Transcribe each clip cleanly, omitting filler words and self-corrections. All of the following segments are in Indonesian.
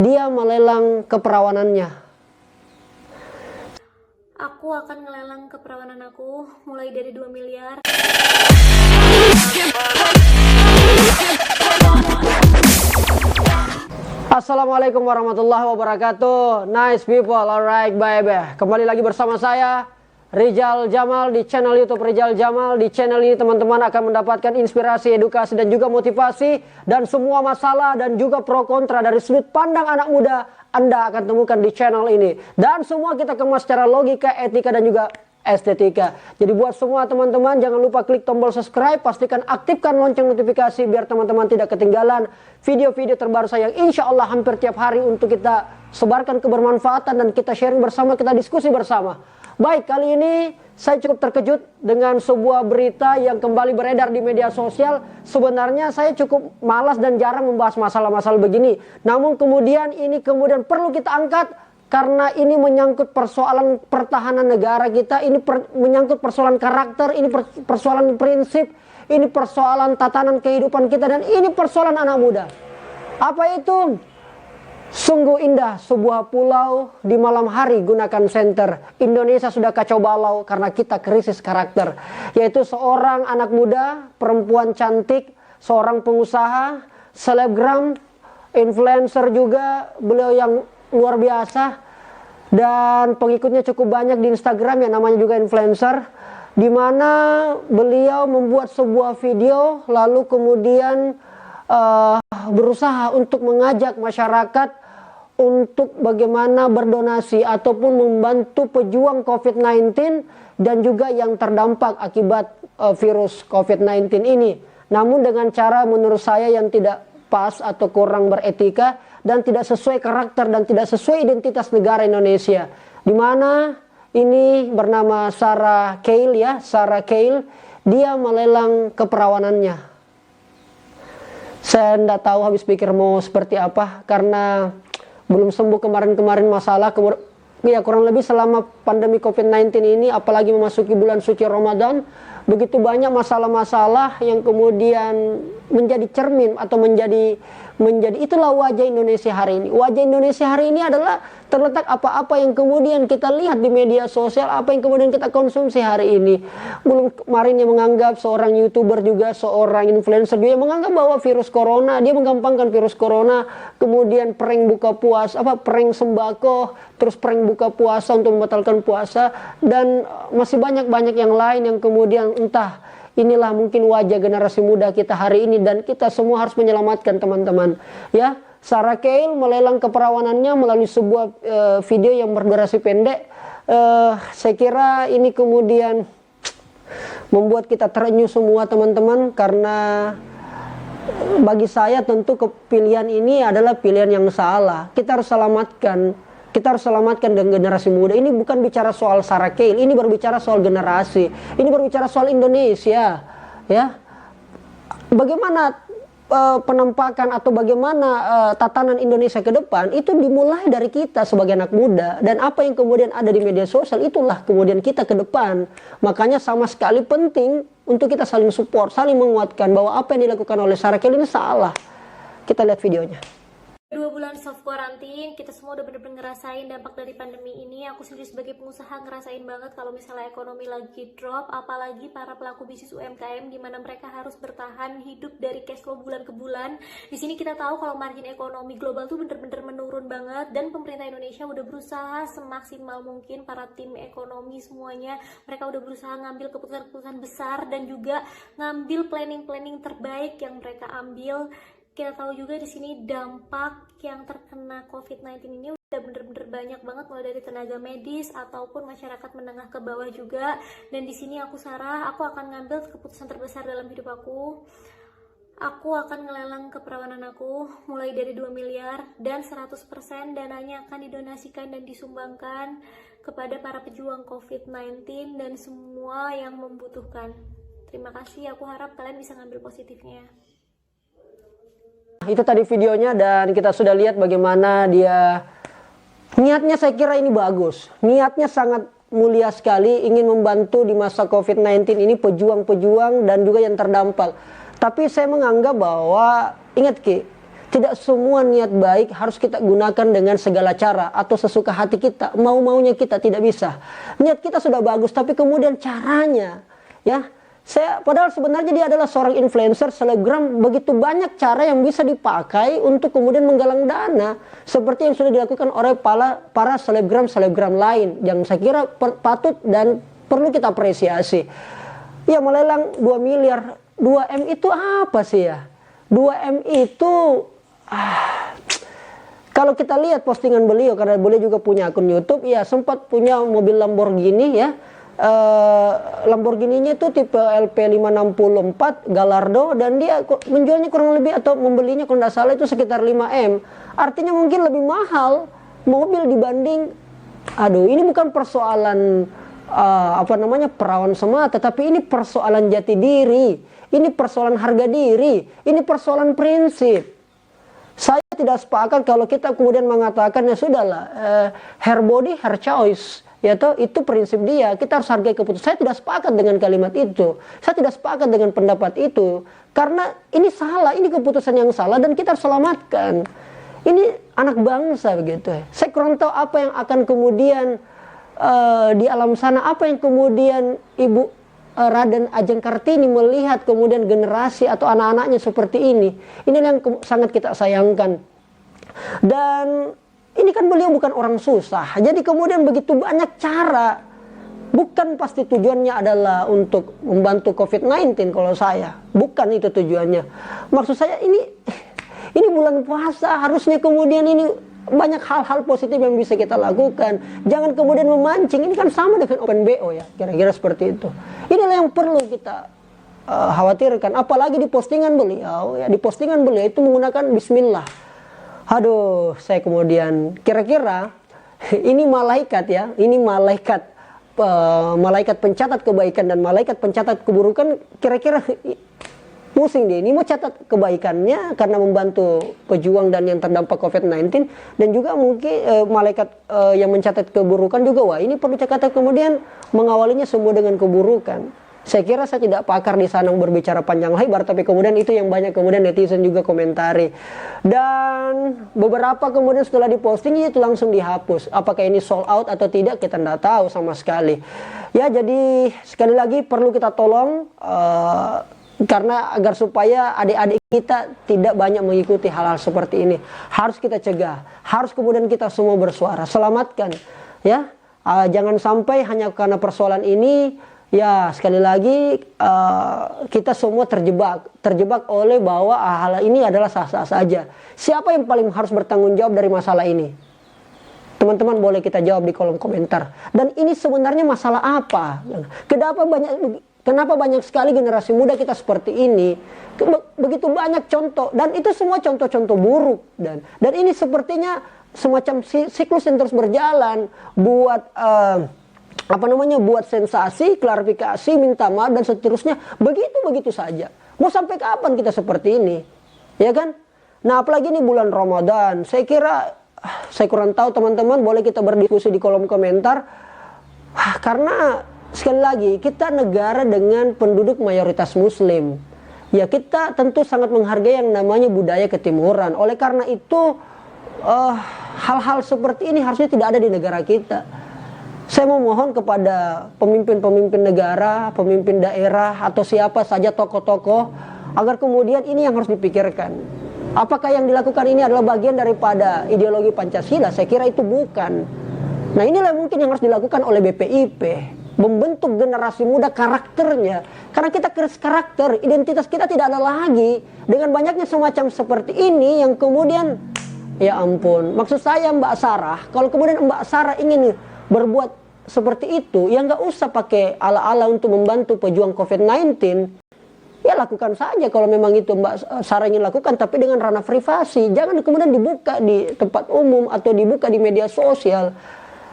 dia melelang keperawanannya. Aku akan ngelelang keperawanan aku mulai dari 2 miliar. Assalamualaikum warahmatullahi wabarakatuh. Nice people, alright baby. Kembali lagi bersama saya Rizal Jamal di channel YouTube Rizal Jamal. Di channel ini teman-teman akan mendapatkan inspirasi, edukasi dan juga motivasi, dan semua masalah dan juga pro kontra dari sudut pandang anak muda Anda akan temukan di channel ini. Dan semua kita kemas secara logika, etika dan juga estetika. Jadi buat semua teman-teman jangan lupa klik tombol subscribe, pastikan aktifkan lonceng notifikasi biar teman-teman tidak ketinggalan video-video terbaru saya yang insya Allah hampir tiap hari untuk kita sebarkan kebermanfaatan dan kita sharing bersama, kita diskusi bersama. Baik, kali ini saya cukup terkejut dengan sebuah berita yang kembali beredar di media sosial. Sebenarnya saya cukup malas dan jarang membahas masalah-masalah begini. Namun kemudian ini perlu kita angkat karena ini menyangkut persoalan pertahanan negara kita, ini menyangkut persoalan karakter, ini persoalan prinsip, ini persoalan tatanan kehidupan kita, dan ini persoalan anak muda. Apa itu? Sungguh indah sebuah pulau di malam hari gunakan senter. Indonesia sudah kacau balau karena kita krisis karakter. Yaitu seorang anak muda, perempuan cantik, seorang pengusaha, selebgram, influencer juga, beliau yang luar biasa. Dan pengikutnya cukup banyak di Instagram yang namanya juga influencer. Di mana beliau membuat sebuah video lalu kemudian berusaha untuk mengajak masyarakat untuk bagaimana berdonasi ataupun membantu pejuang COVID-19 dan juga yang terdampak akibat virus COVID-19 ini. Namun dengan cara menurut saya yang tidak pas atau kurang beretika dan tidak sesuai karakter dan tidak sesuai identitas negara Indonesia. Di mana ini bernama Sarah Keil ya, Sarah Keil, dia melelang keperawanannya. Saya tidak tahu habis pikir mau seperti apa karena belum sembuh kemarin-kemarin masalah. Ya kurang lebih selama pandemi COVID-19 ini, apalagi memasuki bulan suci Ramadan, begitu banyak masalah-masalah yang kemudian menjadi cermin atau menjadi itulah wajah Indonesia hari ini. Wajah Indonesia hari ini adalah terletak apa-apa yang kemudian kita lihat di media sosial, apa yang kemudian kita konsumsi hari ini. Belum kemarin yang menganggap seorang YouTuber juga, seorang influencer juga yang menganggap bahwa virus corona, dia menggampangkan virus corona, kemudian prank buka puasa, prank sembako, terus prank buka puasa untuk membatalkan puasa, dan masih banyak yang lain yang kemudian entah. Inilah mungkin wajah generasi muda kita hari ini dan kita semua harus menyelamatkan teman-teman. Ya, Sarah Keil melelang keperawanannya melalui sebuah video yang berdurasi pendek. Saya kira ini kemudian membuat kita terenyuh semua teman-teman karena bagi saya tentu pilihan ini adalah pilihan yang salah. Kita harus selamatkan. Kita harus selamatkan dengan generasi muda. Ini bukan bicara soal Sarah Keil, ini berbicara soal generasi. Ini berbicara soal Indonesia, ya. Bagaimana penampakan atau bagaimana tatanan Indonesia ke depan itu dimulai dari kita sebagai anak muda, dan apa yang kemudian ada di media sosial itulah kemudian kita ke depan. Makanya sama sekali penting untuk kita saling support, saling menguatkan bahwa apa yang dilakukan oleh Sarah Keil ini salah. Kita lihat videonya. 2 bulan self quarantine, kita semua udah bener-bener ngerasain dampak dari pandemi ini. Aku sendiri sebagai pengusaha ngerasain banget kalau misalnya ekonomi lagi drop, apalagi para pelaku bisnis UMKM di mana mereka harus bertahan hidup dari cash flow bulan ke bulan. Di sini kita tahu kalau margin ekonomi global tuh bener-bener menurun banget, dan pemerintah Indonesia udah berusaha semaksimal mungkin, para tim ekonomi semuanya mereka udah berusaha ngambil keputusan-keputusan besar dan juga ngambil planning-planning terbaik yang mereka ambil. Kita tahu juga di sini dampak yang terkena COVID-19 ini udah bener-bener banyak banget, mulai dari tenaga medis ataupun masyarakat menengah ke bawah juga. Dan di sini aku Sarah, aku akan ngambil keputusan terbesar dalam hidup aku. Aku akan ngelelang keperawanan aku mulai dari 2 miliar dan 100% dananya akan didonasikan dan disumbangkan kepada para pejuang COVID-19 dan semua yang membutuhkan. Terima kasih, aku harap kalian bisa ngambil positifnya. Itu tadi videonya dan kita sudah lihat bagaimana dia niatnya. Saya kira ini bagus, niatnya sangat mulia sekali, ingin membantu di masa COVID-19 ini pejuang-pejuang dan juga yang terdampak. Tapi saya menganggap bahwa ingat Ki, Tidak semua niat baik harus kita gunakan dengan segala cara atau sesuka hati kita, mau-maunya kita, tidak bisa. Niat kita sudah bagus, tapi kemudian caranya, ya. Padahal sebenarnya dia adalah seorang influencer, selebgram, begitu banyak cara yang bisa dipakai untuk kemudian menggalang dana. Seperti yang sudah dilakukan oleh para selebgram lain, yang saya kira patut dan perlu kita apresiasi. Ya, melelang 2 miliar, 2M itu apa sih ya? 2M itu, kalau kita lihat postingan beliau, karena beliau juga punya akun YouTube, ya sempat punya mobil Lamborghini ya. Lamborghini-nya itu tipe LP564 Gallardo, dan dia menjualnya kurang lebih atau membelinya kalau tidak salah itu sekitar 5M. Artinya mungkin lebih mahal mobil dibanding, ini bukan persoalan perawan semata, tapi ini persoalan jati diri, ini persoalan harga diri, ini persoalan prinsip. Saya tidak sepakat kalau kita kemudian mengatakan ya sudahlah, her body her choice. Ya toh, itu prinsip dia, kita harus hargai keputusan. Saya tidak sepakat dengan kalimat itu, saya tidak sepakat dengan pendapat itu, karena ini salah, ini keputusan yang salah dan kita harus selamatkan. Ini anak bangsa begitu. Saya kurang tahu apa yang akan kemudian di alam sana, apa yang kemudian Ibu Raden Ajeng Kartini melihat kemudian generasi atau anak-anaknya seperti ini. Ini yang sangat kita sayangkan. Dan ini kan beliau bukan orang susah, jadi kemudian begitu banyak cara. Bukan pasti tujuannya adalah untuk membantu COVID-19 kalau saya. Bukan itu tujuannya. Maksud saya ini bulan puasa, harusnya kemudian ini banyak hal-hal positif yang bisa kita lakukan. Jangan kemudian memancing, ini kan sama dengan Open BO ya, kira-kira seperti itu. Inilah yang perlu kita khawatirkan. Apalagi di postingan beliau, ya di postingan beliau itu menggunakan Bismillah. Saya kemudian kira-kira ini malaikat ya, ini malaikat pencatat kebaikan dan malaikat pencatat keburukan, kira-kira pusing deh. Ini mau catat kebaikannya karena membantu pejuang dan yang terdampak COVID-19, dan juga mungkin malaikat yang mencatat keburukan juga, wah ini perlu catat kemudian mengawalinya semua dengan keburukan. Saya kira saya tidak pakar di sana berbicara panjang lebar, tapi kemudian itu yang banyak kemudian netizen juga komentari. Dan beberapa kemudian setelah diposting itu langsung dihapus. Apakah ini sold out atau tidak kita tidak tahu sama sekali. Ya, jadi sekali lagi perlu kita tolong karena agar supaya adik-adik kita tidak banyak mengikuti hal-hal seperti ini. Harus kita cegah, harus kemudian kita semua bersuara, selamatkan ya. Jangan sampai hanya karena persoalan ini, ya sekali lagi kita semua terjebak oleh bahwa hal ini adalah sah-sah saja. Siapa yang paling harus bertanggung jawab dari masalah ini? Teman-teman boleh kita jawab di kolom komentar. Dan ini sebenarnya masalah apa? Kenapa banyak sekali generasi muda kita seperti ini? Begitu banyak contoh, dan itu semua contoh-contoh buruk. Dan ini sepertinya semacam siklus yang terus berjalan buat buat sensasi, klarifikasi, minta maaf dan seterusnya, begitu saja. Mau sampai kapan kita seperti ini? Ya kan? Nah, apalagi ini bulan Ramadan. Saya kira, saya kurang tahu teman-teman, boleh kita berdiskusi di kolom komentar. Karena sekali lagi kita negara dengan penduduk mayoritas muslim. Ya, kita tentu sangat menghargai yang namanya budaya ketimuran. Oleh karena itu hal-hal seperti ini harusnya tidak ada di negara kita. Saya mau mohon kepada pemimpin-pemimpin negara, pemimpin daerah, atau siapa saja tokoh-tokoh, agar kemudian ini yang harus dipikirkan. Apakah yang dilakukan ini adalah bagian daripada ideologi Pancasila? Saya kira itu bukan. Nah, inilah mungkin yang harus dilakukan oleh BPIP. Membentuk generasi muda karakternya. Karena kita krisis karakter, identitas kita tidak ada lagi. Dengan banyaknya semacam seperti ini yang kemudian, ya ampun. Maksud saya Mbak Sarah, kalau kemudian Mbak Sarah ingin berbuat seperti itu, ya nggak usah pakai ala-ala untuk membantu pejuang COVID-19. Ya lakukan saja kalau memang itu Mbak Sarah ingin lakukan, tapi dengan ranah privasi. Jangan kemudian dibuka di tempat umum atau dibuka di media sosial.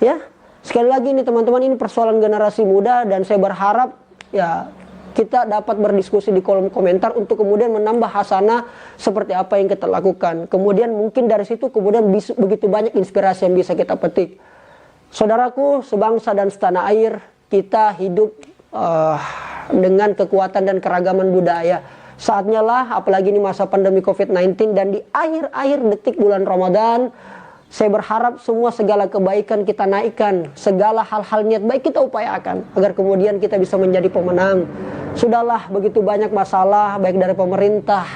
Ya, sekali lagi ini teman-teman, ini persoalan generasi muda, dan saya berharap ya kita dapat berdiskusi di kolom komentar untuk kemudian menambah hasanah seperti apa yang kita lakukan. Kemudian mungkin dari situ kemudian begitu banyak inspirasi yang bisa kita petik. Saudaraku, sebangsa dan setanah air, kita hidup dengan kekuatan dan keragaman budaya. Saatnya lah, apalagi ini masa pandemi COVID-19 dan di akhir-akhir detik bulan Ramadan, saya berharap semua segala kebaikan kita naikkan, segala hal-hal niat baik kita upayakan, agar kemudian kita bisa menjadi pemenang. Sudahlah, begitu banyak masalah, baik dari pemerintah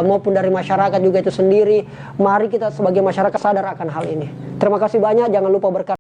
maupun dari masyarakat juga itu sendiri. Mari kita sebagai masyarakat sadar akan hal ini. Terima kasih banyak, jangan lupa berkata.